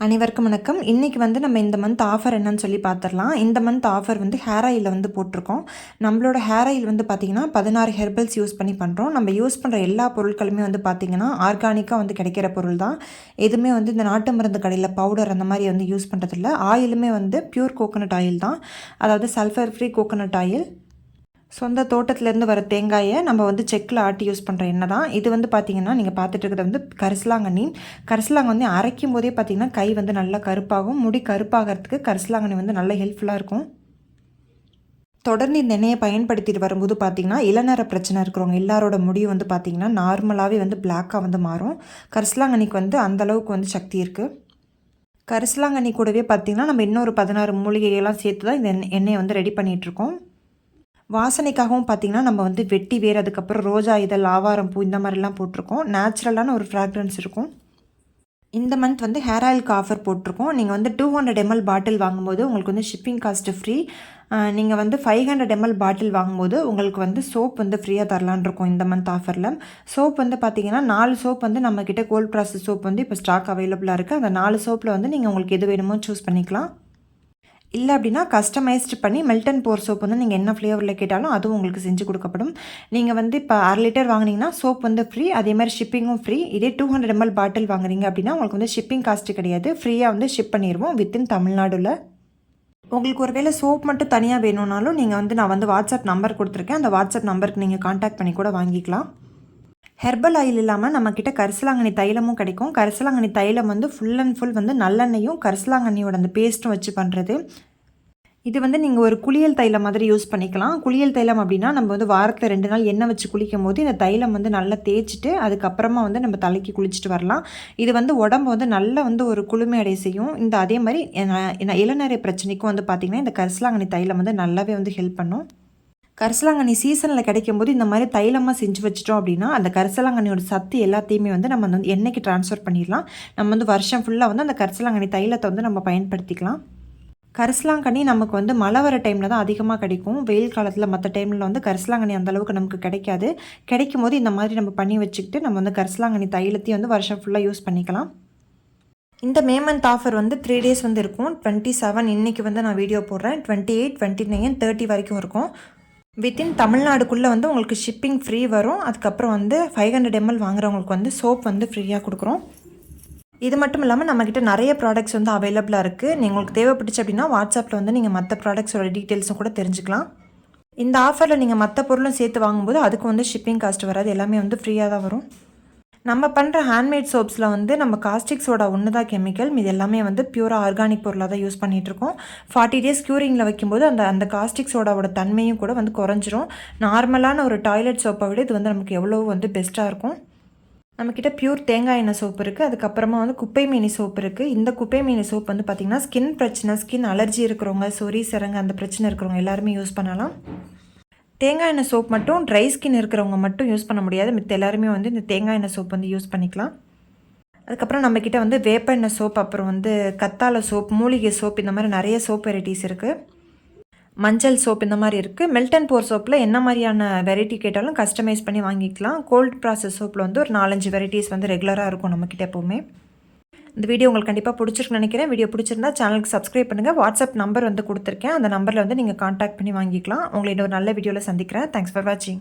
அனைவருக்கும் வணக்கம். இன்றைக்கி வந்து நம்ம இந்த மந்த் ஆஃபர் என்னன்னு சொல்லி பார்த்துடலாம். இந்த மந்த் ஆஃபர் வந்து ஹேர் ஆயிலில் வந்து போட்டிருக்கோம். நம்மளோட ஹேர் ஆயில் வந்து பார்த்திங்கன்னா 16 ஹெர்பல்ஸ் யூஸ் பண்ணி பண்ணுறோம். நம்ம யூஸ் பண்ணுற எல்லா பொருட்களுமே வந்து பார்த்திங்கன்னா ஆர்கானிக்காக வந்து கிடைக்கிற பொருள் தான். எதுவுமே வந்து இந்த நாட்டு மருந்து கடையில் பவுடர் அந்த மாதிரி வந்து யூஸ் பண்ணுறதில்ல. ஆயிலுமே வந்து பியூர் கோகோனட் ஆயில் தான், அதாவது சல்ஃபர் ஃப்ரீ கோகோனட் ஆயில். சொந்த தோட்டத்துலேருந்து வர தேங்காயை நம்ம வந்து செக்கில் ஆட்டி யூஸ் பண்ணுற எண்ணெய் தான் இது. வந்து பார்த்திங்கன்னா நீங்கள் பார்த்துட்டு இருக்கிறது வந்து கரிசலாங்கண்ணி. கரிசலாங்க வந்து அரைக்கும் போதே பார்த்திங்கன்னா கை வந்து நல்லா கருப்பாகும். முடி கருப்பாகிறதுக்கு கரிசலாங்கண்ணி வந்து நல்ல ஹெல்ப்ஃபுல்லாக இருக்கும். தொடர்ந்து இந்த எண்ணெயை பயன்படுத்திட்டு வரும்போது பார்த்திங்கன்னா இளநர பிரச்சனை இருக்கிறவங்க எல்லாரோட முடியும் வந்து பார்த்திங்கன்னா நார்மலாகவே வந்து பிளாக்காக வந்து மாறும். கரிசலாங்கண்ணிக்கு வந்து அந்தளவுக்கு வந்து சக்தி இருக்குது. கரிசலாங்கண்ணி கூடவே பார்த்திங்கன்னா நம்ம இன்னொரு 16 மூலிகைகள்லாம் சேர்த்து தான் இந்த எண்ணெயை வந்து ரெடி பண்ணிகிட்ருக்கோம். வாசனைக்காகவும் பார்த்திங்கன்னா நம்ம வந்து வெட்டி வேர், அதுக்கப்புறம் ரோஜா இதழ், ஆவாரம் பூ இந்த மாதிரிலாம் போட்டிருக்கோம். நேச்சுரலான ஒரு ஃப்ராக்ரன்ஸ் இருக்கும். இந்த மந்த் வந்து ஹேர் ஆயிலுக்கு ஆஃபர் போட்டிருக்கோம். நீங்கள் வந்து 200 ml பாட்டில் வாங்கும்போது உங்களுக்கு வந்து ஷிப்பிங் காஸ்ட்டு ஃப்ரீ. நீங்கள் வந்து 500 ml பாட்டில் வாங்கும்போது உங்களுக்கு வந்து சோப் வந்து ஃப்ரீயாக தரலான் இருக்கும் இந்த மந்த் ஆஃபரில். சோப் வந்து பார்த்திங்கன்னா 4 சோப் வந்து நம்மக்கிட்ட கோல்ட் ப்ராசஸ் சோப் வந்து இப்போ ஸ்டாக் அவைலபிளாக இருக்குது. அந்த 4 சோப்பில் வந்து நீங்கள் உங்களுக்கு எது வேணுமோ சூஸ் பண்ணிக்கலாம். இல்லை அப்படின்னா கஸ்டமைஸ்டு பண்ணி மெல்ட் அண்ட் போர் சோப் வந்து நீங்கள் என்ன ஃப்ளேவரில் கேட்டாலும் அதுவும் உங்களுக்கு செஞ்சு கொடுக்கப்படும். நீங்கள் வந்து இப்போ 1/2 லிட்டர் வாங்கினீங்கன்னா சோப் வந்து ஃப்ரீ, அதே மாதிரி ஷிப்பிங்கும் ஃப்ரீ. இதே 200 ml பாட்டில் வாங்குறீங்க அப்படின்னா உங்களுக்கு வந்து ஷிப்பிங் காஸ்ட்டு கிடையாது, ஃப்ரீயாக வந்து ஷிப் பண்ணிடுவோம் வித்தின் தமிழ்நாடுல. உங்களுக்கு ஒரு வேளை சோப் மட்டும் தனியாக வேணும்னாலும் நீங்கள் வந்து நான் வந்து வாட்ஸ்அப் நம்பர் கொடுத்துருக்கேன், அந்த வாட்ஸ்அப் நம்பருக்கு நீங்கள் கான்டாக்ட் பண்ணி கூட வாங்கிக்கலாம். ஹெர்பல் ஆயில் இல்லாமல் நம்மக்கிட்ட கரிசலாங்கண்ணி தைலமும் கிடைக்கும். கரிசலாங்கண்ணி தைலம் வந்து ஃபுல் அண்ட் ஃபுல் வந்து நல்லெண்ணெயும் கரிசலாங்கண்ணியோட அந்த பேஸ்ட்டும் வச்சு பண்ணுறது. இது வந்து நீங்கள் ஒரு குளியல் தைலம் மாதிரி யூஸ் பண்ணிக்கலாம். குளியல் தைலம் அப்படின்னா நம்ம வந்து வாரத்தில் 2 நாள் எண்ணெய் வச்சு குளிக்கும் போது இந்த தைலம் வந்து நல்லா தேய்ச்சிட்டு அதுக்கப்புறமா வந்து நம்ம தலைக்கு குளிச்சுட்டு வரலாம். இது வந்து உடம்பு வந்து நல்லா வந்து ஒரு குளுமை அடைய செய்யும். இந்த அதே மாதிரி இளநரை பிரச்சனைக்கும் வந்து பார்த்திங்கன்னா இந்த கரிசலாங்கண்ணி தைலம் வந்து நல்லாவே வந்து ஹெல்ப் பண்ணும். கரிசலாங்கண்ணி சீசனில் கிடைக்கும்போது இந்த மாதிரி தைலமாக செஞ்சு வச்சிட்டோம் அப்படின்னா அந்த கரிசலாங்கண்ணியோட சத்து எல்லாத்தையுமே வந்து நம்ம வந்து எண்ணெய்க்கு ட்ரான்ஸ்ஃபர் பண்ணிடலாம். நம்ம வந்து வருஷம் ஃபுல்லாக வந்து அந்த கரிசலாங்கண்ணி தைலத்தை வந்து நம்ம பயன்படுத்திக்கலாம். கரிசலாங்கண்ணி நமக்கு வந்து மழை வர டைமில் தான் அதிகமாக கிடைக்கும். வெயில் காலத்தில் மற்ற டைமில் வந்து கரிசலாங்கண்ணி அந்தளவுக்கு நமக்கு கிடைக்காது. கிடைக்கும் போது இந்த மாதிரி நம்ம பண்ணி வச்சுக்கிட்டு நம்ம வந்து கரிசலாங்கண்ணி தைலத்தையும் வந்து வருஷம் ஃபுல்லாக யூஸ் பண்ணிக்கலாம். இந்த மே மந்த் ஆஃபர் வந்து 3 days வந்து இருக்கும். 27 இன்றைக்கி வந்து நான் வீடியோ போடுறேன். 28, 29, 30 வரைக்கும் இருக்கும். வித்தின் தமிழ்நாடுக்குள்ளே வந்து உங்களுக்கு ஷிப்பிங் ஃப்ரீ வரும். அதுக்கப்புறம் வந்து 500 ml வாங்குறவங்களுக்கு வந்து சோப் வந்து ஃப்ரீயாக கொடுக்குறோம். இது மட்டும் இல்லாமல் நம்மக்கிட்ட நிறைய ப்ராடக்ட்ஸ் வந்து அவைலபிளாக இருக்குது. உங்களுக்கு தேவைப்பட்டுச்சு அப்படின்னா வாட்ஸ்அப்பில் வந்து நீங்கள் மற்ற ப்ராடக்ட்ஸோட டீட்டெயில்ஸும் கூட தெரிஞ்சுக்கலாம். இந்த ஆஃபரில் நீங்கள் மற்ற பொருளும் சேர்த்து வாங்கும்போது அதுக்கு வந்து ஷிப்பிங் காஸ்ட் வராது, எல்லாமே வந்து ஃப்ரீயாக தான் வரும். நம்ம பண்ணுற ஹேண்ட்மேட் சோப்ஸில் வந்து நம்ம காஸ்டிக் சோடா ஒன்று தான் கெமிக்கல், இது எல்லாமே வந்து பியூராக ஆர்கானிக் பொருளாக தான் யூஸ் பண்ணிகிட்ருக்கோம். 40 days க்யூரிங்கில் வைக்கும்போது அந்த காஸ்டிக் சோடாவோட தன்மையும் கூட வந்து குறைஞ்சிரும். நார்மலான ஒரு டாய்லெட் சோப்பை விட இது வந்து நமக்கு எவ்வளோ வந்து பெஸ்ட்டாக இருக்கும். நம்மக்கிட்ட பியூர் தேங்காய் எண்ணெய் சோப்பு இருக்குது. அதுக்கப்புறமா வந்து குப்பை மீனி சோப்பு இருக்குது. இந்த குப்பை மீனி சோப் வந்து பார்த்திங்கன்னா ஸ்கின் பிரச்சனை, ஸ்கின் அலர்ஜி இருக்கிறவங்க, சொறி சிரங்கு அந்த பிரச்சனை இருக்கிறவங்க எல்லாருமே யூஸ் பண்ணலாம். தேங்காய் எண்ணெய் சோப் மட்டும் ட்ரை ஸ்கின் இருக்கிறவங்க மட்டும் யூஸ் பண்ண முடியாது, மித்த எல்லாருமே வந்து இந்த தேங்காய் எண்ணெய் சோப் வந்து யூஸ் பண்ணிக்கலாம். அதுக்கப்புறம் நம்மக்கிட்ட வந்து வேப்ப எண்ணெய் சோப், அப்புறம் வந்து கத்தாழை சோப், மூலிகை சோப், இந்த மாதிரி நிறைய சோப் வெரைட்டிஸ் இருக்குது. மஞ்சள் சோப் இந்த மாதிரி இருக்குது. மெல்ட் அண்ட் போர் சோப்பில் என்ன மாதிரியான வெரைட்டி கேட்டாலும் கஸ்டமைஸ் பண்ணி வாங்கிக்கலாம். கோல்ட் ப்ராசஸ் சோப்பில் வந்து ஒரு 4-5 வெரைட்டிஸ் வந்து ரெகுலராக இருக்கும் நம்மக்கிட்ட எப்போவுமே. இந்த வீடியோ உங்களுக்கு கண்டிப்பாக பிடிச்சிருக்குன்னு நினைக்கிறேன். வீடியோ பிடிச்சிருந்தா சேனலுக்கு சப்ஸ்கிரைப் பண்ணுங்கள். வாட்ஸ்அப் நம்பர் வந்து கொடுத்துருக்கேன், அந்த நம்பரில் வந்து நீங்கள் கான்டாக்ட் பண்ணி வாங்கிக்கலாம். உங்களை இன்னொரு நல்ல வீடியோவில் சந்திக்கிறேன். தேங்க்ஸ் ஃபார் வாட்சிங்.